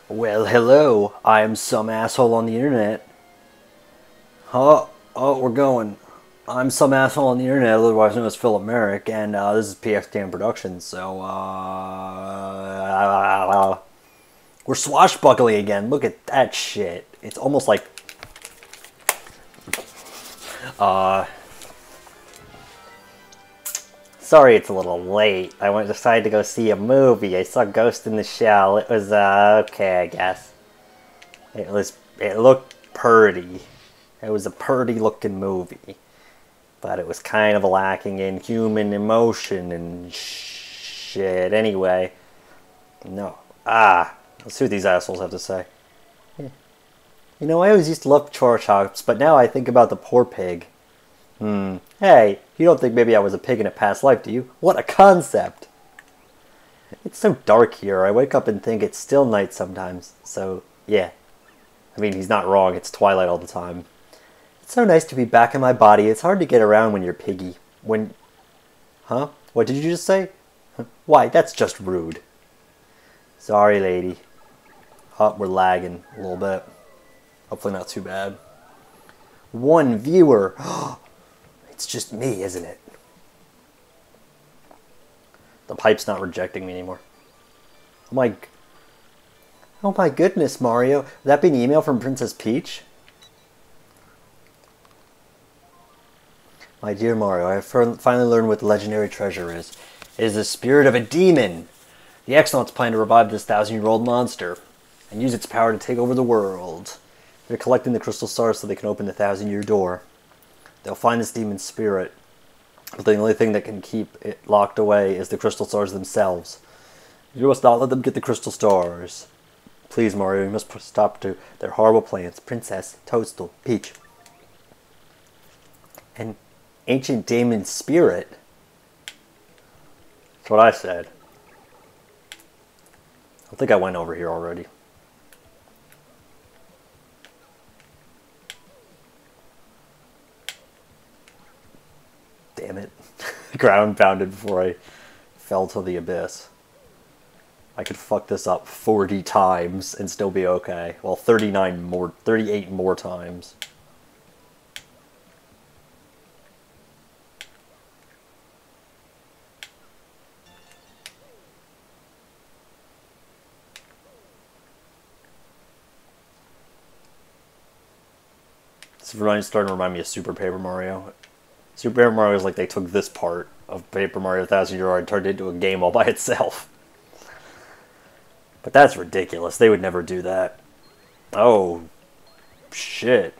Well, hello. I'm some asshole on the internet. We're going. I'm some asshole on the internet, otherwise known as Philip Merrick, and this is PXKM Productions. We're swashbuckling again. Look at that shit. It's almost like uh. Sorry, it's a little late. Decided to go see a movie. I saw Ghost in the Shell. It was okay, I guess. It looked purty. It was a purty looking movie. But it was kind of lacking in human emotion and shit. Anyway, no. Let's see what these assholes have to say. Yeah. You know, I always used to love chore chops, but now I think about the poor pig. Hey, you don't think maybe I was a pig in a past life, do you? What a concept! It's so dark here. I wake up and think it's still night sometimes. So, yeah. I mean, he's not wrong. It's twilight all the time. It's so nice to be back in my body. It's hard to get around when you're piggy. Huh? What did you just say? Why, that's just rude. Sorry, lady. We're lagging a little bit. Hopefully not too bad. One viewer. It's just me, isn't it? The pipe's not rejecting me anymore. Oh my goodness, Mario. Would that be an email from Princess Peach? My dear Mario, I have finally learned what the legendary treasure is. It is the spirit of a demon. The X-Nauts plan to revive this 1,000-year-old monster and use its power to take over the world. They're collecting the crystal stars so they can open the 1,000-year door. They'll find this demon's spirit, but the only thing that can keep it locked away is the crystal stars themselves. You must not let them get the crystal stars. Please, Mario, you must stop to their horrible plans. Princess, Toadstool, Peach. An ancient demon's spirit? That's what I said. I think I went over here already. Damn it. Ground pounded before I fell to the abyss. I could fuck this up 40 times and still be okay. Well, 38 more times. This is starting to remind me of Super Paper Mario. Super Paper Mario is like they took this part of Paper Mario 1,000-Year-Old and turned it into a game all by itself. But that's ridiculous. They would never do that. Oh, shit.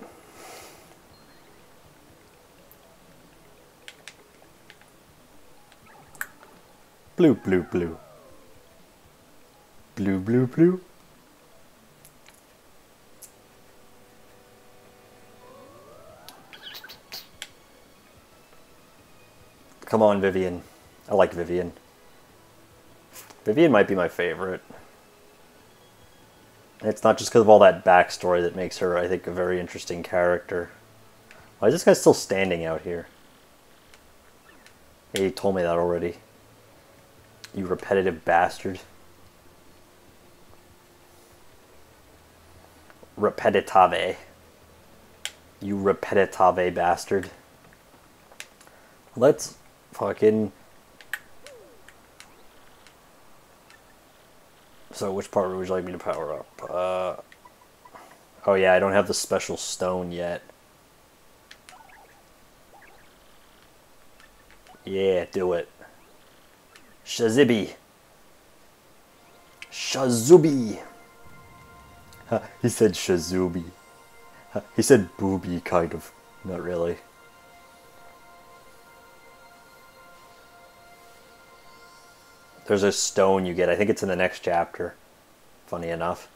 Blue, blue, blue. Blue, blue, blue. Come on, Vivian. I like Vivian. Vivian might be my favorite. It's not just because of all that backstory that makes her, I think, a very interesting character. Why is this guy still standing out here? Yeah, you told me that already. You repetitive bastard. Repetitave. You repetitave bastard. Let's fucking... So which part would you like me to power up? Oh yeah, I don't have the special stone yet. Yeah, do it. Shazibi. Shazubi. He said Shazubi. He said booby, kind of. Not really. There's a stone you get. I think it's in the next chapter. Funny enough.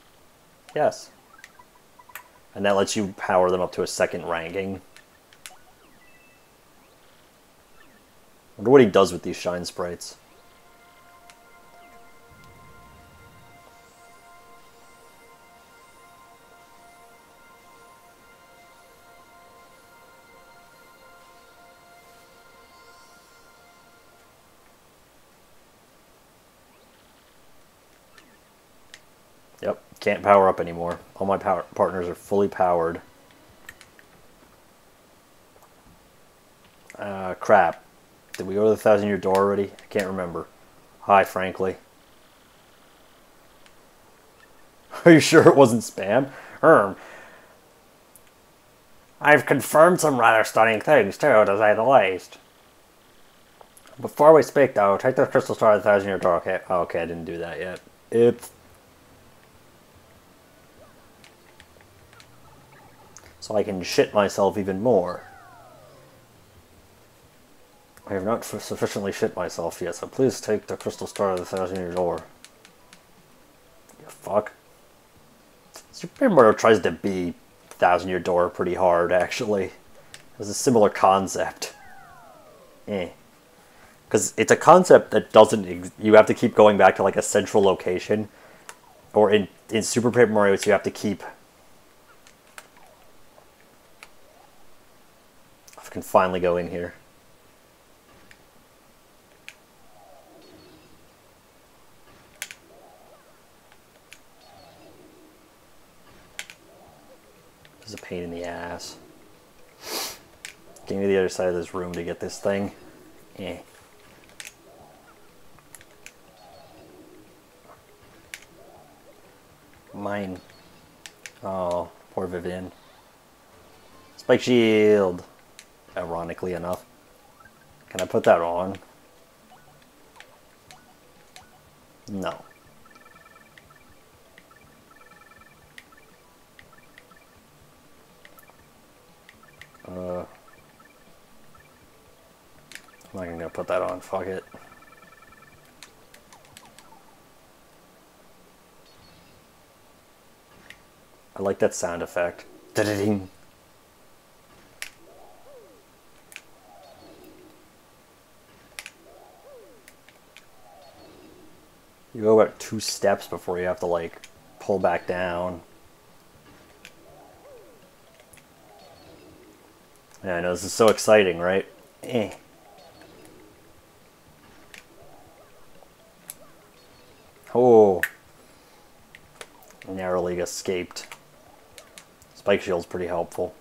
Yes. And that lets you power them up to a second ranking. Wonder what he does with these shine sprites. Yep, can't power up anymore. All my partners are fully powered. Crap. Did we go to the 1,000-year door already? I can't remember. Hi, frankly. Are you sure it wasn't spam? I've confirmed some rather stunning things, too, to say the least. Before we speak, though, take the crystal star of the 1,000-year door, okay? Oh, okay, I didn't do that yet. It's... So I can shit myself even more. I have not sufficiently shit myself yet, so please take the crystal star of the 1,000-year door. You fuck. Super Mario tries to be 1,000-year door pretty hard, actually. It was a similar concept. Because it's a concept that doesn't... You have to keep going back to like a central location. Or in Super Paper Mario, you have to keep... If I can finally go in here. This is a pain in the ass. Getting to the other side of this room to get this thing. Mine. Oh, poor Vivian. Spike shield. Ironically enough. Can I put that on? No. I'm not gonna put that on. Fuck it. I like that sound effect. Da-da-ding. You go about 2 steps before you have to like pull back down. Yeah, I know, this is so exciting, right? Oh. Narrowly escaped. Spike shield's pretty helpful.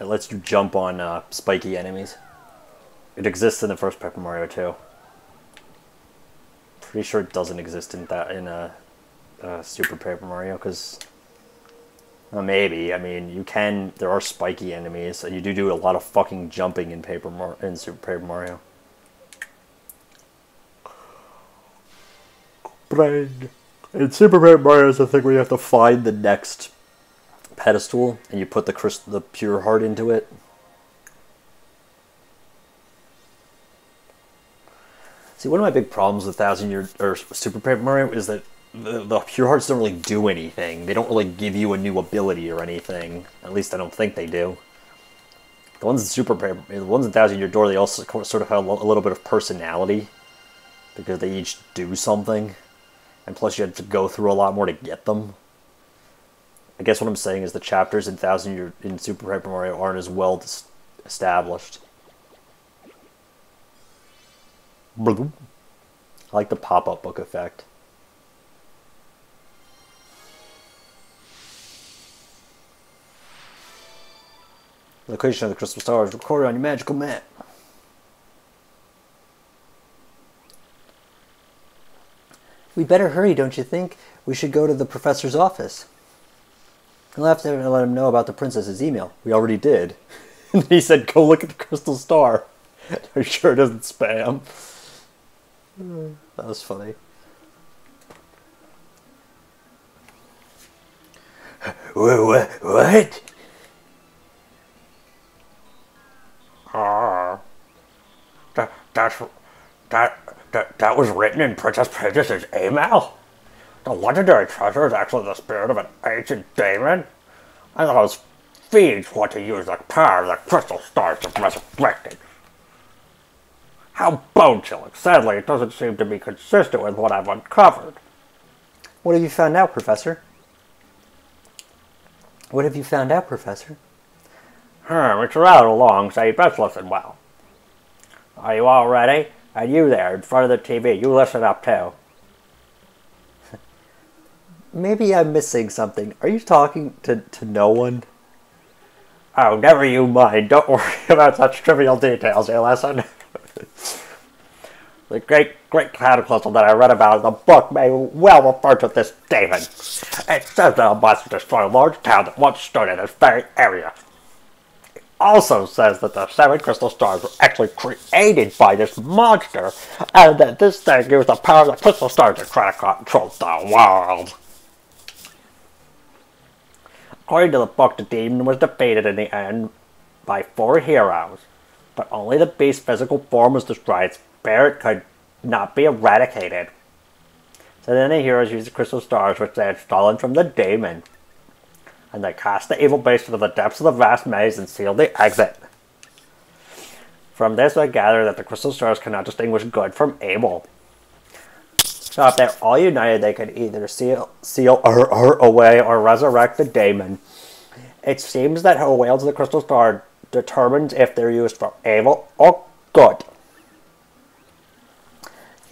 It lets you jump on spiky enemies. It exists in the first Paper Mario too. Pretty sure it doesn't exist in Super Paper Mario, because... Well, maybe. I mean, you can... There are spiky enemies, and you do a lot of fucking jumping in Super Paper Mario. But in Super Paper Mario is the thing where you have to find the next pedestal, and you put the pure heart into it. See, one of my big problems with Super Paper Mario is that the pure hearts don't really do anything. They don't really give you a new ability or anything. At least I don't think they do. The ones in the ones in 1,000-year door, they also sort of have a little bit of personality, because they each do something, and plus you have to go through a lot more to get them. I guess what I'm saying is the chapters in Super Paper Mario aren't as well established. I like the pop-up book effect. The location of the crystal star is recorded on your magical map. We'd better hurry, don't you think? We should go to the professor's office. We'll have to let him know about the princess's email. We already did. And he said, go look at the crystal star. Are you sure it isn't spam? That was funny. What? That was written in Princess Princess's email? The legendary treasure is actually the spirit of an ancient demon? I thought it was fiends want to use the power of the crystal stars to resurrect it. How bone-chilling. Sadly, it doesn't seem to be consistent with what I've uncovered. What have you found out, Professor? What have you found out, Professor? It's rather long, so you best listen well. Are you all ready? And you there, in front of the TV, you listen up too. Maybe I'm missing something. Are you talking to no one? Oh, never you mind. Don't worry about such trivial details, you listen. The great cataclysm that I read about in the book may well refer to this demon. It says that it must destroy a large town that once stood in this very area. It also says that the 7 crystal stars were actually created by this monster, and that this thing used the power of the crystal stars to try to control the world. According to the book, the demon was defeated in the end by 4 heroes, but only the beast's physical form was destroyed. Its spirit could not be eradicated. So then the heroes used the crystal stars which they had stolen from the demon, and they cast the evil beast into the depths of the vast maze and sealed the exit. From this I gather that the crystal stars cannot distinguish good from evil. So if they're all united, they could either seal her away or resurrect the demon. It seems that her wail to the crystal star determines if they're used for evil or good.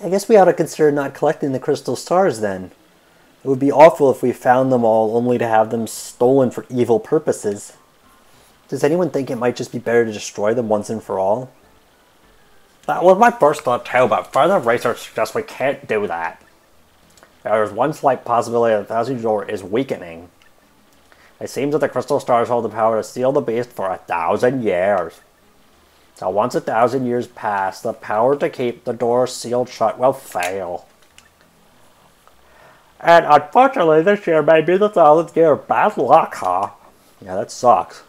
I guess we ought to consider not collecting the crystal stars then. It would be awful if we found them all only to have them stolen for evil purposes. Does anyone think it might just be better to destroy them once and for all? That was my first thought too, but further research suggests we can't do that. There is one slight possibility that the Thousand Door is weakening. It seems that the crystal stars hold the power to seal the beast for 1,000 years. So once 1,000 years pass, the power to keep the door sealed shut will fail. And unfortunately, this year may be the 1,000th year of bad luck, huh? Yeah, that sucks.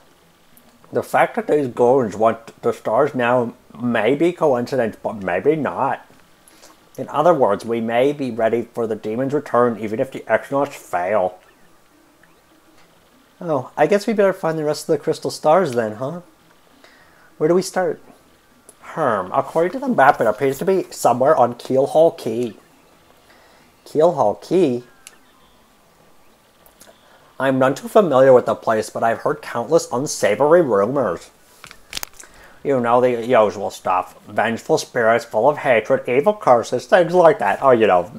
The fact that these goons want the stars now may be coincidence, but maybe not. In other words, we may be ready for the demon's return even if the Exynos fail. Oh, I guess we better find the rest of the crystal stars then, huh? Where do we start? According to the map, it appears to be somewhere on Keelhaul Key. Keelhaul Key? I'm none too familiar with the place, but I've heard countless unsavory rumors. You know, the usual stuff. Vengeful spirits full of hatred, evil curses, things like that. Oh, you know,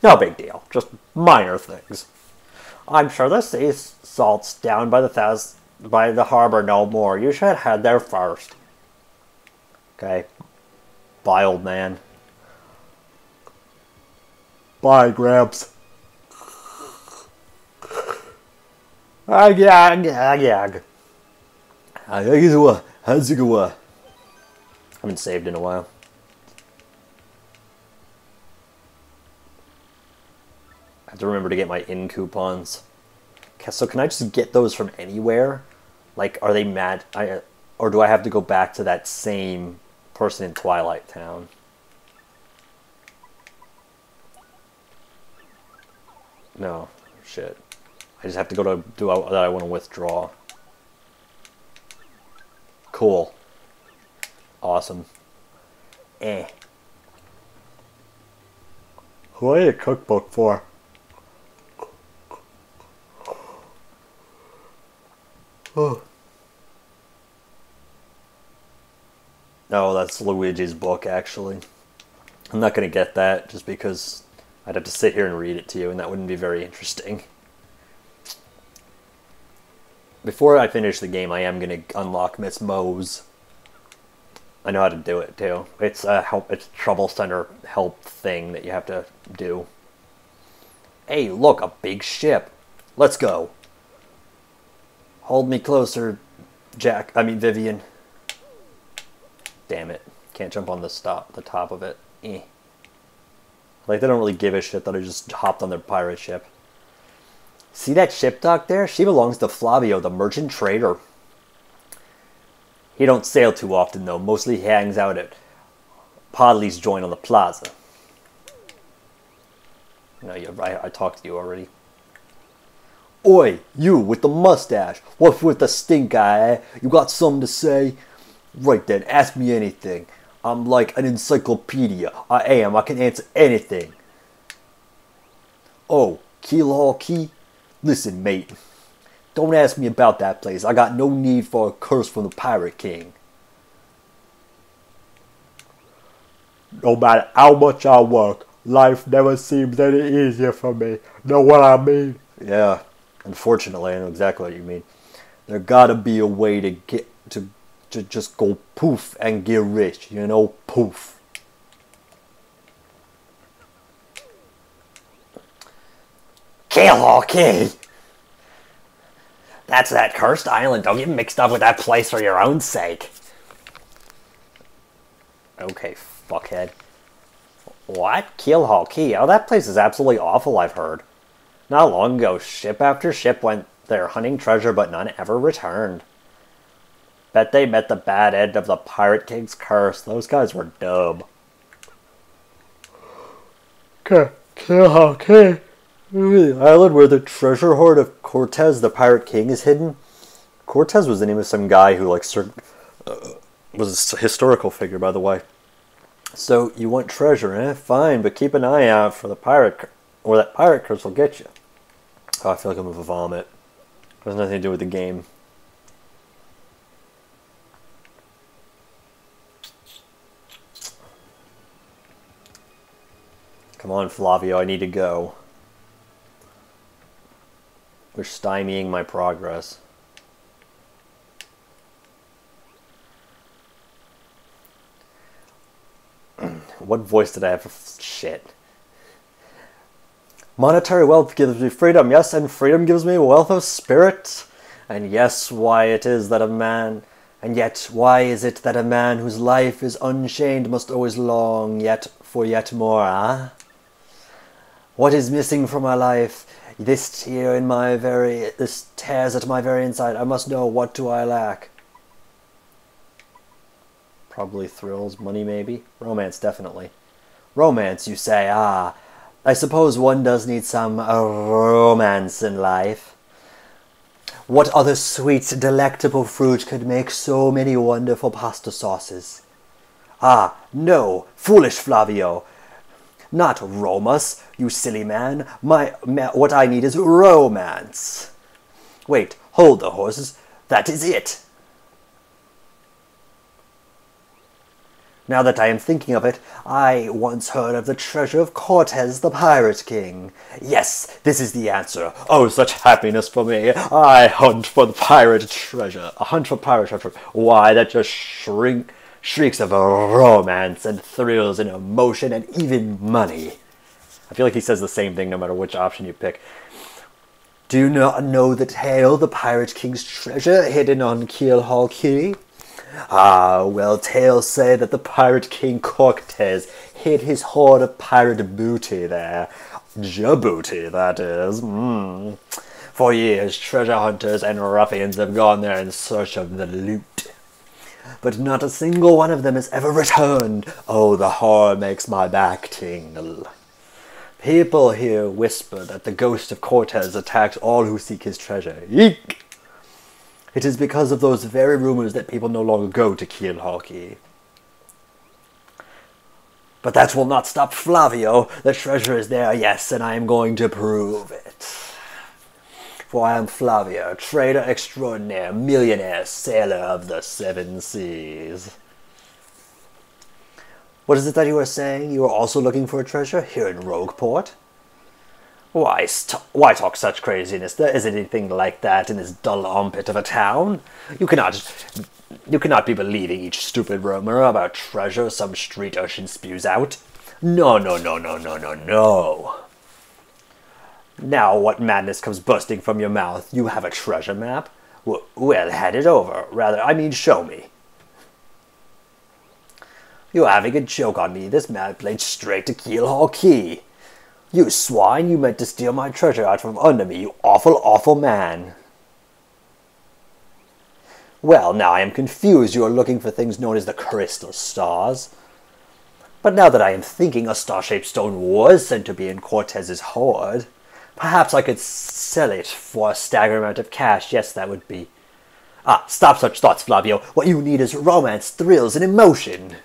no big deal. Just minor things. I'm sure the sea salt's down by the harbor no more. You should head there first. Okay. Bye, old man. Bye, Gramps. Yag. How's it going? Haven't saved in a while. I have to remember to get my in coupons. Okay, so can I just get those from anywhere? Like, are they mad? Or do I have to go back to that same person in Twilight Town? No, shit. I just have to go to that I want to withdraw. Cool. Awesome. Who do I need a cookbook for? Oh. No, that's Luigi's book, actually. I'm not going to get that just because I'd have to sit here and read it to you, and that wouldn't be very interesting. Before I finish the game, I am going to unlock Miss Moe's. I know how to do it, too. It's a trouble center help thing that you have to do. Hey, look, a big ship. Let's go. Hold me closer, Vivian. Damn it. Can't jump on the top of it. Like, they don't really give a shit that I just hopped on their pirate ship. See that ship dock there? She belongs to Flavio, the merchant trader. He don't sail too often, though. Mostly he hangs out at Podley's joint on the plaza. No, I talked to you already. Oi, you with the mustache. What with the stink eye, eh? You got something to say? Right then, ask me anything. I'm like an encyclopedia. I am. I can answer anything. Oh, Keelhaul Key? Listen, mate. Don't ask me about that place. I got no need for a curse from the Pirate King. No matter how much I work, Life never seems any easier for me. Know what I mean? Yeah, unfortunately, I know exactly what you mean. There gotta be a way to get to just go poof and get rich, you know, poof. Okay. That's that cursed island. Don't get mixed up with that place for your own sake. Okay, fuckhead. What? Keelhaul Key? Oh, that place is absolutely awful, I've heard. Not long ago, ship after ship went there hunting treasure, but none ever returned. Bet they met the bad end of the Pirate King's curse. Those guys were dumb. Okay. The island where the treasure hoard of Cortez, the Pirate King, is hidden. Cortez was the name of some guy who, like, was a historical figure, by the way. So, you want treasure, eh? Fine, but keep an eye out for the pirate, or that pirate curse will get you. Oh, I feel like I'm gonna vomit. It has nothing to do with the game. Come on, Flavio, I need to go. You're stymieing my progress. What voice did I have for shit? Monetary wealth gives me freedom, yes, and freedom gives me wealth of spirit. And yes, why it is that a man... And yet, why is it that a man whose life is unchained must always long yet for yet more, ah? What is missing from my life? This tears at my very inside. I must know, what do I lack? Probably thrills, money maybe? Romance, definitely. Romance, you say, ah. I suppose one does need some romance in life. What other sweet, delectable fruit could make so many wonderful pasta sauces? Ah, no, foolish Flavio. Not Romus, you silly man. What I need is romance. Wait, hold the horses. That is it. Now that I am thinking of it, I once heard of the treasure of Cortez, the Pirate King. Yes, this is the answer. Oh, such happiness for me. I hunt for the pirate treasure. A hunt for pirate treasure. Why, that just shrieks of romance and thrills and emotion and even money. I feel like he says the same thing no matter which option you pick. Do you not know the tale, the Pirate King's treasure hidden on Keelhaul Key? Ah, well, tales say that the Pirate King Cortez hid his hoard of pirate booty there. Djibouti, that is. For years, treasure hunters and ruffians have gone there in search of the loot. But not a single one of them has ever returned. Oh, the horror makes my back tingle. People here whisper that the ghost of Cortez attacks all who seek his treasure. Eek! It is because of those very rumors that people no longer go to Keelhaul Key. But that will not stop Flavio. The treasure is there, yes, and I am going to prove it. For I am Flavio, trader extraordinaire, millionaire, sailor of the seven seas. What is it that you are saying? You are also looking for a treasure here in Rogueport? Why talk such craziness? There isn't anything like that in this dull armpit of a town. You cannot be believing each stupid rumor about treasure some street urchin spews out. No. Now what madness comes bursting from your mouth? You have a treasure map? Well, hand it over. Rather, I mean, show me. You're having a joke on me. This map leads straight to Keelhaul Key. You swine, you meant to steal my treasure out from under me, you awful, awful man. Well, now I am confused. You are looking for things known as the crystal stars. But now that I am thinking, a star-shaped stone was sent to be in Cortez's hoard. Perhaps I could sell it for a staggering amount of cash. Yes, that would be... Ah, stop such thoughts, Flavio. What you need is romance, thrills, and emotion.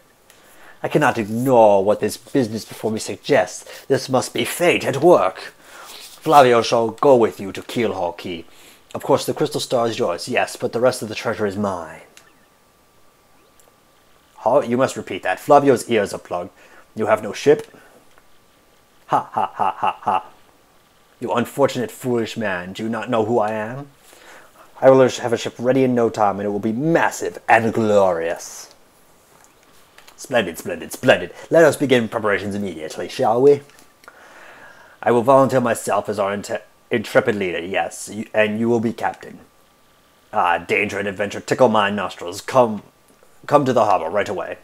I cannot ignore what this business before me suggests. This must be fate at work. Flavio shall go with you to Keelhaul Key. Of course, the crystal star is yours, yes, but the rest of the treasure is mine. Oh, you must repeat that. Flavio's ears are plugged. You have no ship? Ha ha ha ha ha. You unfortunate foolish man, do you not know who I am? I will have a ship ready in no time, and it will be massive and glorious. Splendid, splendid, splendid. Let us begin preparations immediately, shall we? I will volunteer myself as our intrepid leader, yes, and you will be captain. Ah, danger and adventure tickle my nostrils. Come to the harbor right away.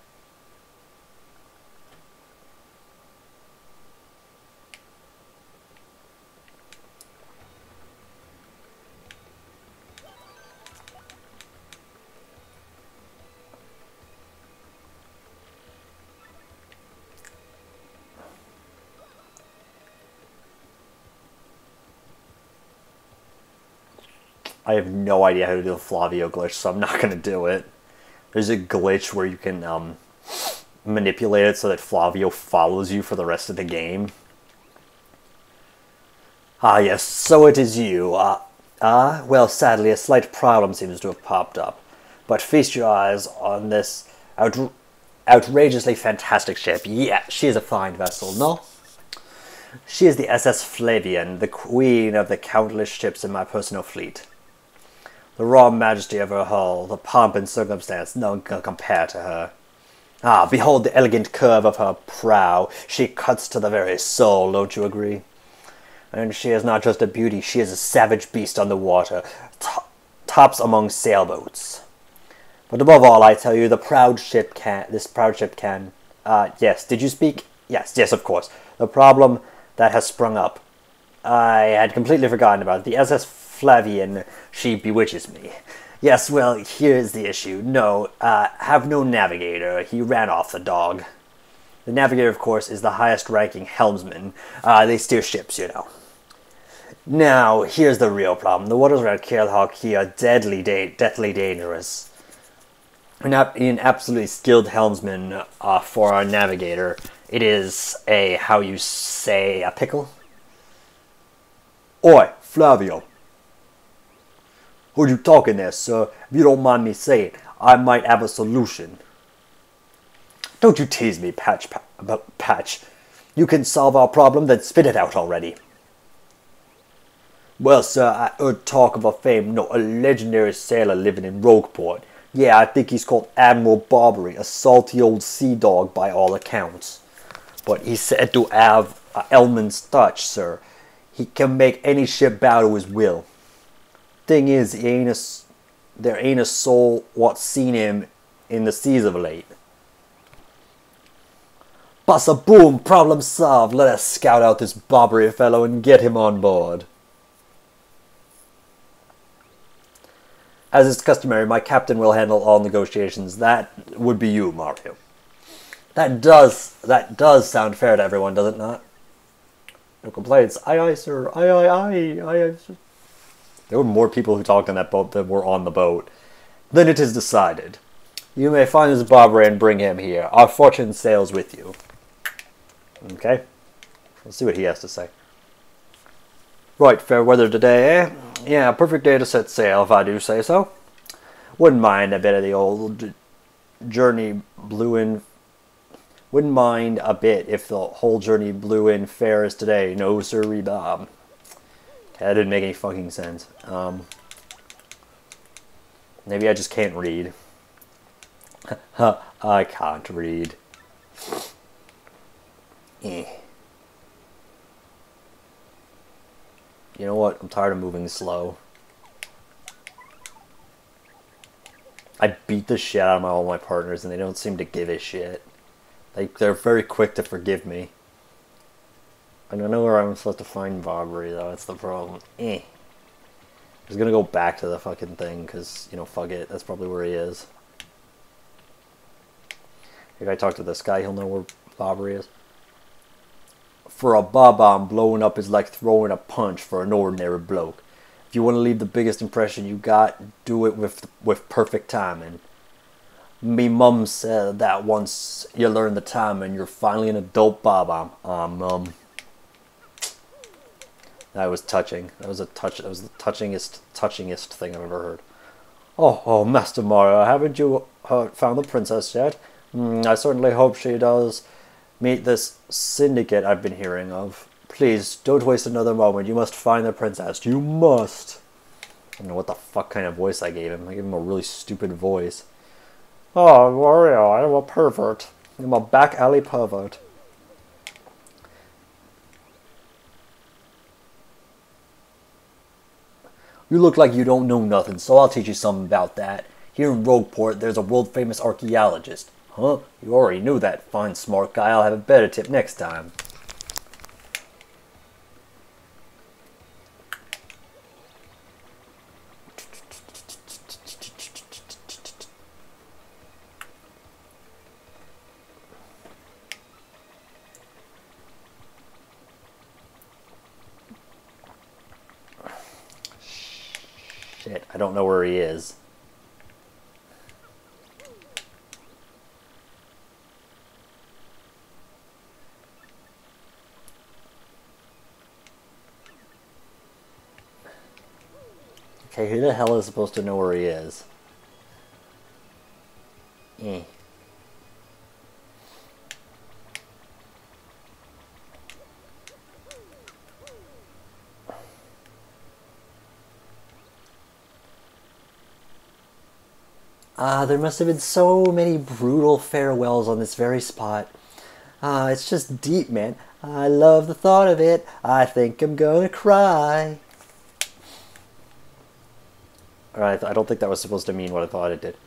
I have no idea how to do the Flavio glitch, so I'm not going to do it. There's a glitch where you can manipulate it so that Flavio follows you for the rest of the game. Ah, yes, so it is you. Well, sadly, a slight problem seems to have popped up. But feast your eyes on this outrageously fantastic ship. Yeah, she is a fine vessel, no? She is the SS Flavian, the queen of the countless ships in my personal fleet. The raw majesty of her hull, the pomp and circumstance, none can compare to her. Ah, behold the elegant curve of her prow. She cuts to the very soul, don't you agree? And she is not just a beauty, she is a savage beast on the water, tops among sailboats. But above all, I tell you, this proud ship can, yes, did you speak? Yes, of course. The problem that has sprung up. I had completely forgotten about it. The SS Flavian, she bewitches me. Yes, well, here's the issue. No, have no navigator. He ran off the dog. The navigator, of course, is the highest-ranking helmsman. They steer ships, you know. Now, here's the real problem. The waters around Key are deathly dangerous. An absolutely skilled helmsman for our navigator. It is a, how you say, a pickle? Oi, Flavio. Who you talking there, sir? If you don't mind me saying, I might have a solution. Don't you tease me, Patch. You can solve our problem, then spit it out already. Well, sir, I heard talk of a legendary sailor living in Rogueport. Yeah, I think he's called Admiral Barbary, a salty old sea dog by all accounts. But he's said to have Elman's touch, sir. He can make any ship bow to his will. Thing is, there ain't a soul what's seen him in the seas of late. Bassa boom, problem solved. Let us scout out this Barbary fellow and get him on board. As is customary, my captain will handle all negotiations. That would be you, Mario. That does sound fair to everyone, does it not? No complaints. Aye, aye, sir. Aye, aye, aye, aye, aye, sir. There were more people who talked on that boat than were on the boat. Then it is decided. You may find this Barbary and bring him here. Our fortune sails with you. Okay. Let's see what he has to say. Right, fair weather today, eh? Yeah, perfect day to set sail, if I do say so. Wouldn't mind a bit of the old journey blew in. Wouldn't mind a bit if the whole journey blew in fair as today. No, sirree, Bob. That didn't make any fucking sense. Maybe I just can't read. I can't read. Eh. You know what? I'm tired of moving slow. I beat the shit out of all my partners and they don't seem to give a shit. They're very quick to forgive me. I don't know where I'm supposed to find Barbary though, that's the problem. Eh. I was gonna go back to the fucking thing because, you know, fuck it. That's probably where he is. If I talk to this guy, he'll know where Barbary is. For a bob-omb, blowing up is like throwing a punch for an ordinary bloke. If you want to leave the biggest impression you got, do it with perfect timing. Me mum said that once you learn the timing, you're finally an adult bob-omb. Mum. That was touching. That was the touchingest thing I've ever heard. Oh, Master Mario, haven't you found the princess yet? I certainly hope she does Meet this syndicate I've been hearing of. Please, don't waste another moment. You must find the princess. You must. I don't know what the fuck kind of voice I gave him. I gave him a really stupid voice. Oh, Wario, I'm a pervert. I'm a back alley pervert. You look like you don't know nothing, so I'll teach you something about that. Here in Rogueport, there's a world-famous archaeologist. Huh? You already knew that. Fine, smart guy. I'll have a better tip next time. Shit, I don't know where he is. Okay, who the hell is supposed to know where he is? Eh. There must have been so many brutal farewells on this very spot. It's just deep, man. I love the thought of it. I think I'm gonna cry. Alright, I don't think that was supposed to mean what I thought it did.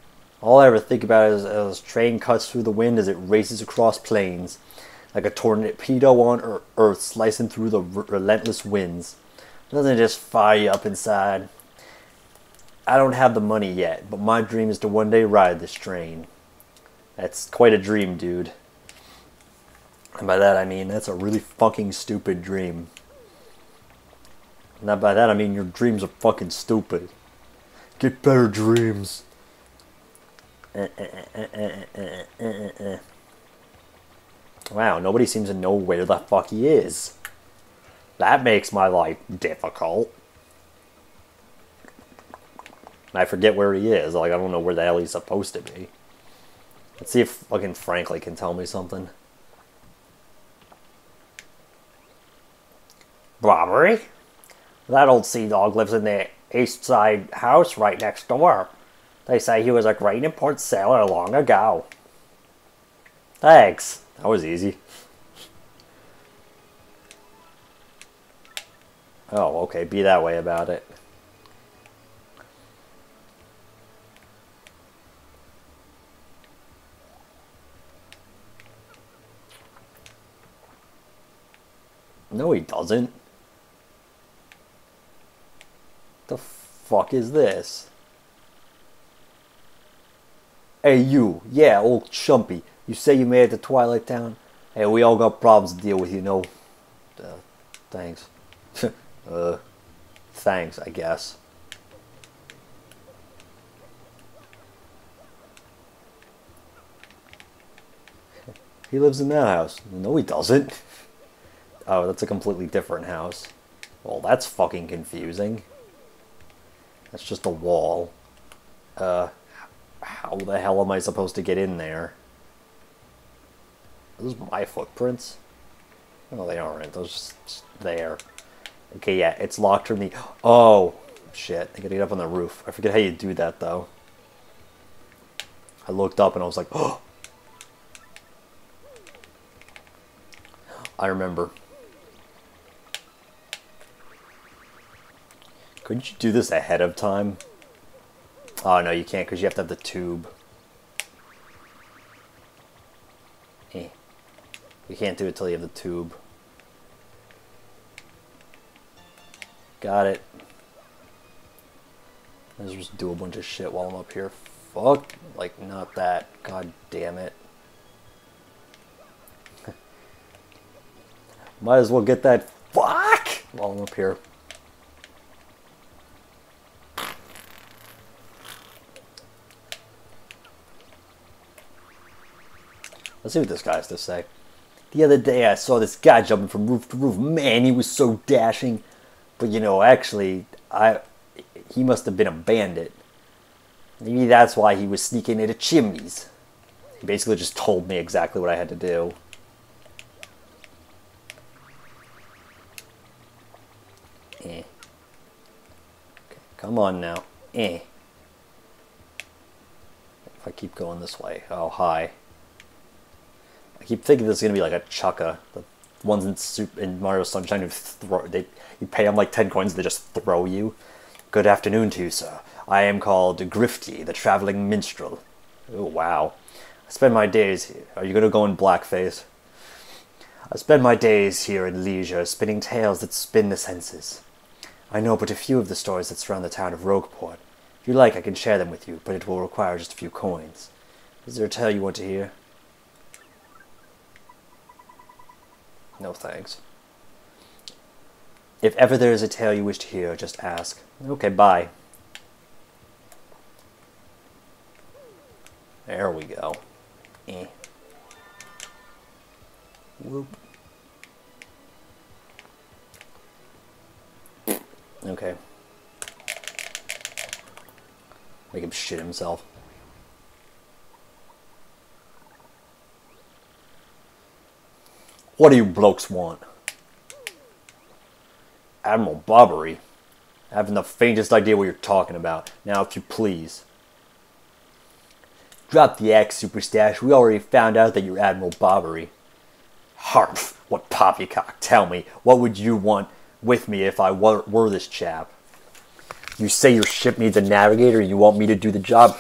All I ever think about is as train cuts through the wind as it races across plains, like a tornado on Earth slicing through the relentless winds. Doesn't it just fire you up inside? I don't have the money yet, but my dream is to one day ride this train. That's quite a dream, dude. And by that I mean that's a really fucking stupid dream. Not by that I mean your dreams are fucking stupid. Get better dreams. Wow, nobody seems to know where the fuck he is. That makes my life difficult. I forget where he is. Like, I don't know where the hell he's supposed to be. Let's see if fucking Frankly can tell me something. Robbery? That old sea dog lives in the East Side house right next door. They say he was a great import sailor long ago. Thanks. That was easy. Oh, okay. Be that way about it. No, he doesn't. The fuck is this? Hey, you. Yeah, old Chumpy. You say you made it to Twilight Town? Hey, we all got problems to deal with, you know. Thanks. Thanks, I guess. He lives in that house. No, he doesn't. Oh, that's a completely different house. Well, that's fucking confusing. That's just a wall. How the hell am I supposed to get in there? Are those my footprints? No, they aren't. Those just there. Okay, yeah, it's locked from the... Oh, shit. I gotta get up on the roof. I forget how you do that, though. I looked up and I was like, oh! I remember. Couldn't you do this ahead of time? Oh, no, you can't because you have to have the tube. Eh. You can't do it till you have the tube. Got it. Let's just do a bunch of shit while I'm up here. Fuck. Like, not that. God damn it. Might as well get that fuck while I'm up here. Let's see what this guy has to say. The other day I saw this guy jumping from roof to roof. Man, he was so dashing. But you know, actually, he must have been a bandit. Maybe that's why he was sneaking into chimneys. He basically just told me exactly what I had to do. Eh. Okay, come on now. Eh. If I keep going this way. Oh, hi. I keep thinking this is gonna be like a Chukka. The ones in Mario Sunshine who you pay them like 10 coins, they just throw you. Good afternoon to you, sir. I am called Grifty, the traveling minstrel. Oh, wow. I spend my days here. Are you gonna go in blackface? I spend my days here in leisure, spinning tales that spin the senses. I know but a few of the stories that surround the town of Rogueport. If you like, I can share them with you, but it will require just a few coins. Is there a tale you want to hear? No thanks. If ever there is a tale you wish to hear, just ask. Okay, bye. There we go. Eh. Whoop. Okay. Make him shit himself. What do you blokes want? Admiral Bobbery? I haven't the faintest idea what you're talking about. Now, if you please. Drop the axe, Superstash. We already found out that you're Admiral Bobbery. Harph! What poppycock? Tell me, what would you want with me if I were this chap? You say your ship needs a navigator and you want me to do the job?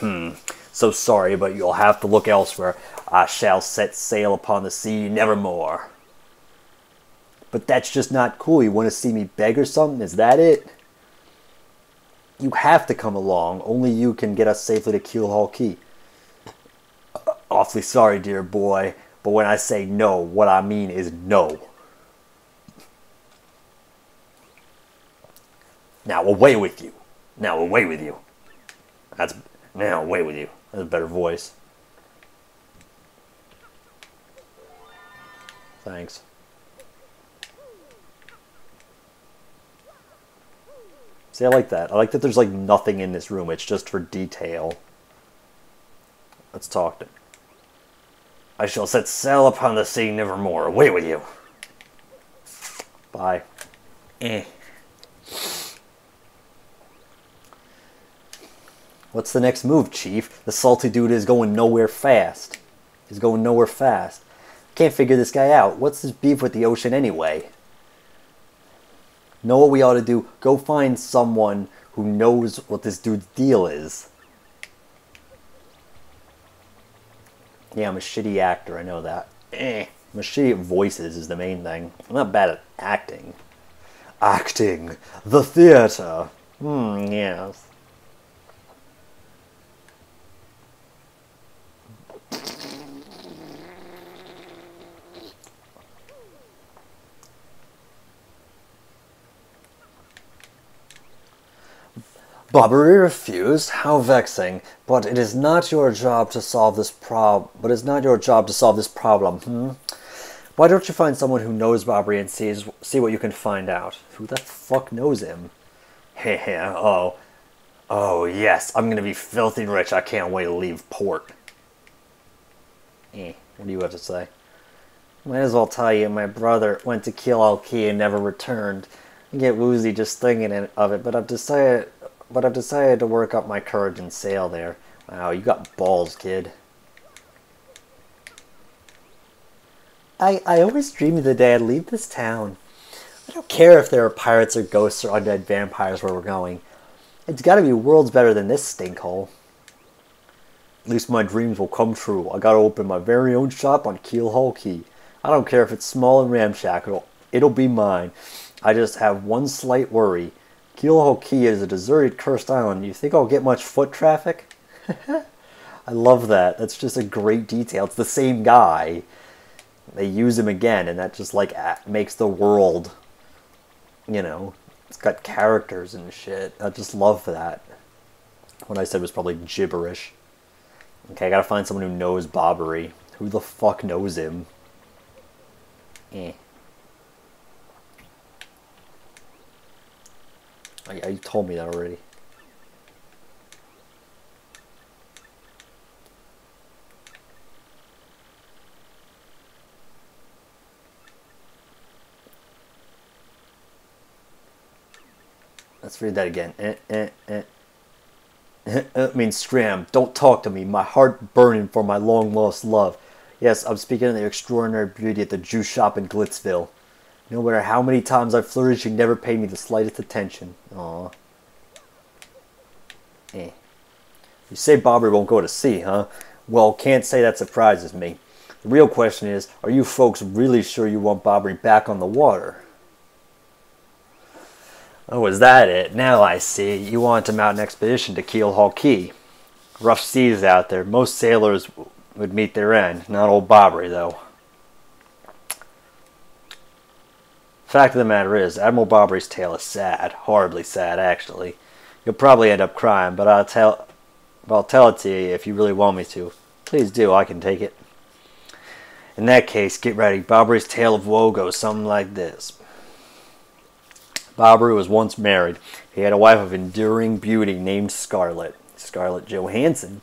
So sorry, but you'll have to look elsewhere. I shall set sail upon the sea nevermore. But that's just not cool. You want to see me beg or something? Is that it? You have to come along. Only you can get us safely to Keelhaul Key. Awfully sorry, dear boy, but when I say no, what I mean is no. Now away with you. Now away with you. Now away with you. That's a better voice. Thanks. See, I like that. I like that there's like nothing in this room. It's just for detail. Let's talk to him. I shall set sail upon the sea nevermore. Away with you. Bye. Eh. What's the next move, Chief? The salty dude is going nowhere fast. He's going nowhere fast. Can't figure this guy out. What's his beef with the ocean anyway? Know what we ought to do? Go find someone who knows what this dude's deal is. Yeah, I'm a shitty actor, I know that. I'm a shitty at voices is the main thing. I'm not bad at acting. Acting. The theater. Yes. Bobbery refused. How vexing! But it is not your job to solve this problem. Why don't you find someone who knows Bobbery and see what you can find out? Who the fuck knows him? Heh. Oh yes, I'm gonna be filthy rich. I can't wait to leave port. What do you have to say? Might as well tell you, my brother went to Keelhaul Key and never returned. I get woozy just thinking of it, but I've decided to work up my courage and sail there. Wow, you got balls, kid. I always dream of the day I'd leave this town. I don't care if there are pirates or ghosts or undead vampires where we're going. It's gotta be worlds better than this stinkhole. At least my dreams will come true. I gotta open my very own shop on Keelhaul Key. I don't care if it's small and ramshackle. It'll be mine. I just have one slight worry. Keelhaul Key is a deserted, cursed island. You think I'll get much foot traffic? I love that. That's just a great detail. It's the same guy. They use him again, and that just, like, makes the world, you know, it's got characters and shit. I just love that. What I said was probably gibberish. Okay, I gotta find someone who knows Bobbery. Who the fuck knows him? You told me that already. Let's read that again. Means scram. Don't talk to me. My heart burning for my long-lost love. Yes, I'm speaking of the extraordinary beauty at the juice shop in Glitzville. No matter how many times I flirted, she never paid me the slightest attention. Aw. You say Bobby won't go to sea, huh? Well, can't say that surprises me. The real question is, are you folks really sure you want Bobby back on the water? Oh, is that it? Now I see. You want him out an expedition to Keelhaul Key. Rough seas out there. Most sailors would meet their end. Not old Bobbery, though. Fact of the matter is, Admiral Bobbery's tale is sad. Horribly sad, actually. You'll probably end up crying, but I'll tell it to you if you really want me to. Please do, I can take it. In that case, get ready. Bobbery's tale of woe goes something like this. Bobbery was once married. He had a wife of enduring beauty named Scarlett Johansson.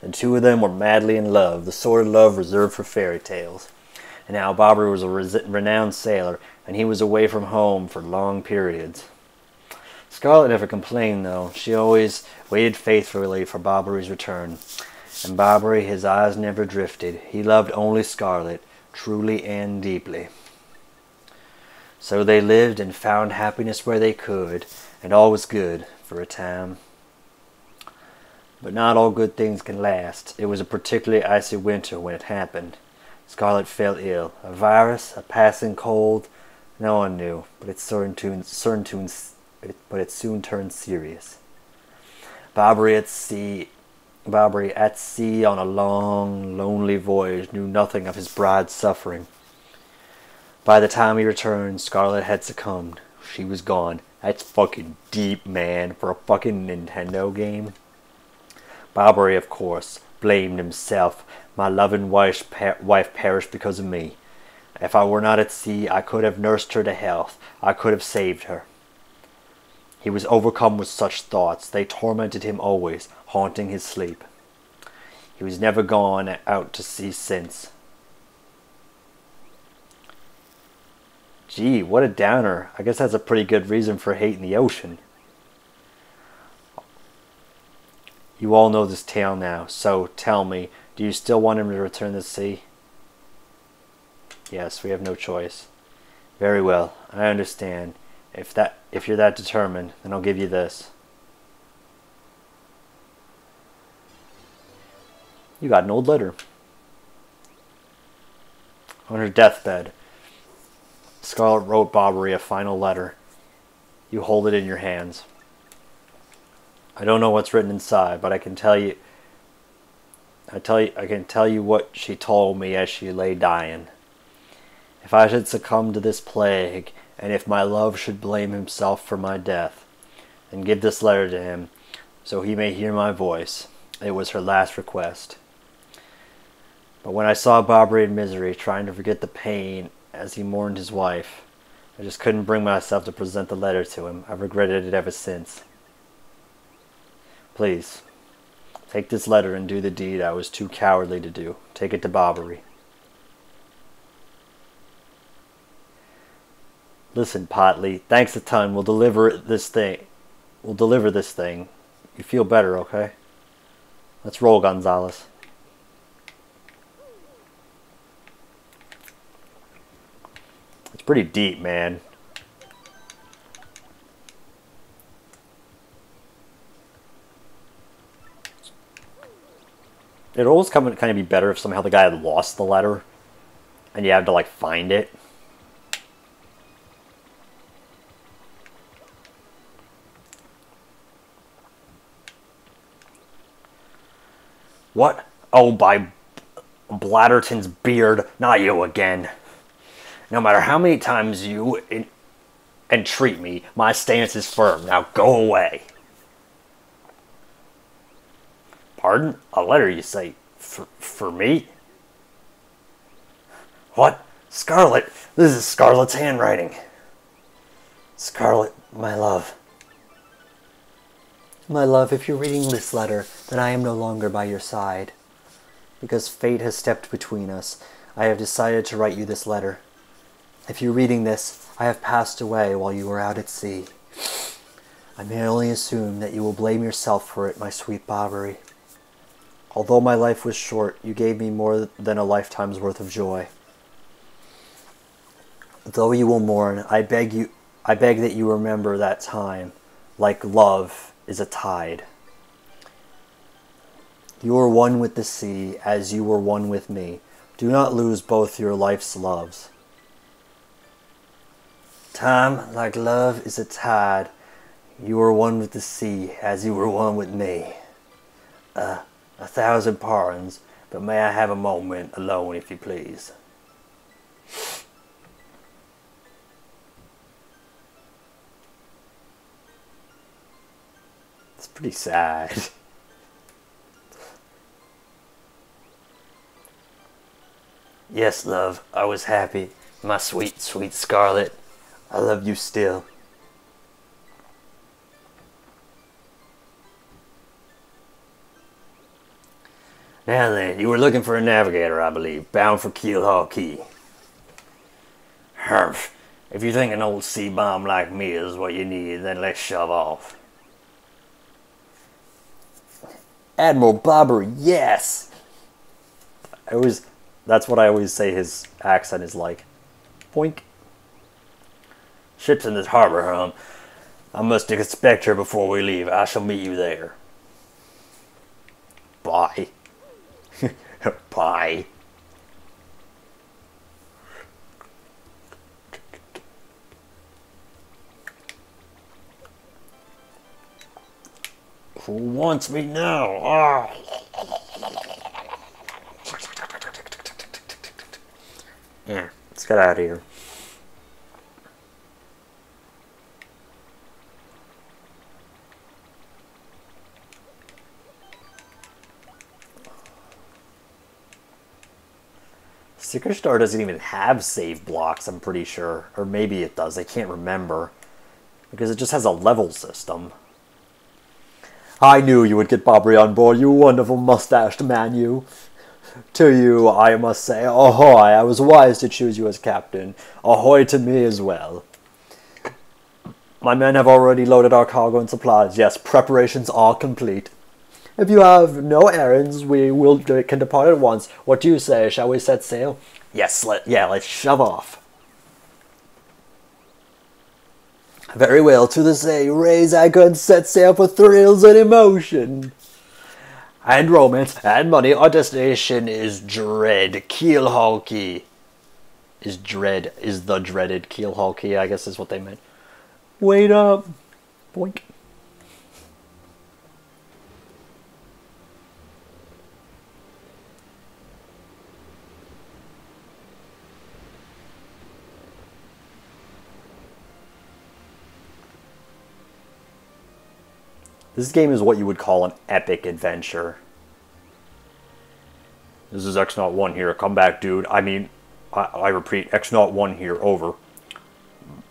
The two of them were madly in love, the sort of love reserved for fairy tales. And now Bobbery was a renowned sailor, and he was away from home for long periods. Scarlett never complained, though. She always waited faithfully for Bobbery's return. And Bobbery, his eyes never drifted. He loved only Scarlett, truly and deeply. So they lived and found happiness where they could, and all was good for a time. But not all good things can last. It was a particularly icy winter when it happened. Scarlett fell ill. A virus, a passing cold, no one knew, but it soon turned serious. Bobbery at sea on a long, lonely voyage knew nothing of his bride's suffering. By the time he returned, Scarlett had succumbed. She was gone. That's fucking deep, man, for a fucking Nintendo game. Bobbery, of course, blamed himself. My loving wife perished because of me. If I were not at sea, I could have nursed her to health. I could have saved her. He was overcome with such thoughts. They tormented him always, haunting his sleep. He was never gone out to sea since. Gee, what a downer. I guess that's a pretty good reason for hating the ocean. You all know this tale now, so tell me, do you still want him to return to the sea? Yes, we have no choice. Very well, I understand. If you're that determined, then I'll give you this. You got an old letter. On her deathbed, Scarlett wrote Bobbery a final letter. You hold it in your hands. I don't know what's written inside, but I can tell you what she told me as she lay dying. If I should succumb to this plague, and if my love should blame himself for my death, then give this letter to him, so he may hear my voice. It was her last request. But when I saw Bobbery in misery, trying to forget the pain as he mourned his wife, I just couldn't bring myself to present the letter to him. I've regretted it ever since. Please, take this letter and do the deed I was too cowardly to do. Take it to Bobbery. Listen, Potley, thanks a ton. We'll deliver this thing. You feel better, okay? Let's roll, Gonzalez. It's pretty deep, man. It'd always kind of be better if somehow the guy had lost the letter and you had to, like, find it. What? Oh, by Blatterton's beard, not you again. No matter how many times you entreat me, my stance is firm. Now go away. Pardon? A letter, you say? For me? What? Scarlett! This is Scarlett's handwriting. Scarlett, my love. My love, if you're reading this letter, then I am no longer by your side. Because fate has stepped between us, I have decided to write you this letter. If you're reading this, I have passed away while you were out at sea. I may only assume that you will blame yourself for it, my sweet Barbary. Although my life was short, you gave me more than a lifetime's worth of joy. Though you will mourn, I beg that you remember that time, like love is a tide. You were one with the sea, as you were one with me. Do not lose both your life's loves. Time, like love is a tide. You were one with the sea, as you were one with me. 1,000 pardons, but may I have a moment alone, if you please? It's pretty sad. Yes, love, I was happy. My sweet, sweet Scarlet. I love you still. Now then, you were looking for a navigator, I believe, bound for Keelhaul Key. Humph. If you think an old sea bomb like me is what you need, then let's shove off. Admiral Barbary, yes! That's what I always say his accent is like. Boink. Ship's in this harbor, huh? I must inspect her before we leave. I shall meet you there. Bye. Bye. Who wants me now? Ah. Yeah, let's get out of here. Secret Star doesn't even have save blocks, I'm pretty sure. Or maybe it does, I can't remember. Because it just has a level system. I knew you would get Barbary on board, you wonderful mustached man, you. To you, I must say, ahoy, I was wise to choose you as captain. Ahoy to me as well. My men have already loaded our cargo and supplies. Yes, preparations are complete. If you have no errands, we can depart at once. What do you say? Shall we set sail? Yes, let's shove off. Very well, to the sea, raise anchor and set sail for thrills and emotion. And romance and money. Our destination is Dread Keelhaul Key. Is the dreaded Keelhaul Key, I guess is what they meant. Wait up. Boink. This game is what you would call an epic adventure. This is X-Naut 1 here. Come back, dude. I mean, I repeat, X-Naut 1 here. Over.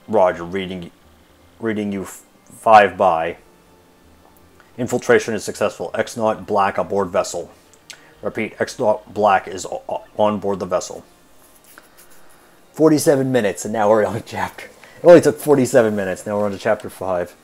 Roger, reading you 5 by. Infiltration is successful. X-Naut Black aboard vessel. Repeat, X-Naut Black is on board the vessel. 47 minutes, and now we're on chapter. It only took 47 minutes. Now we're on to chapter 5.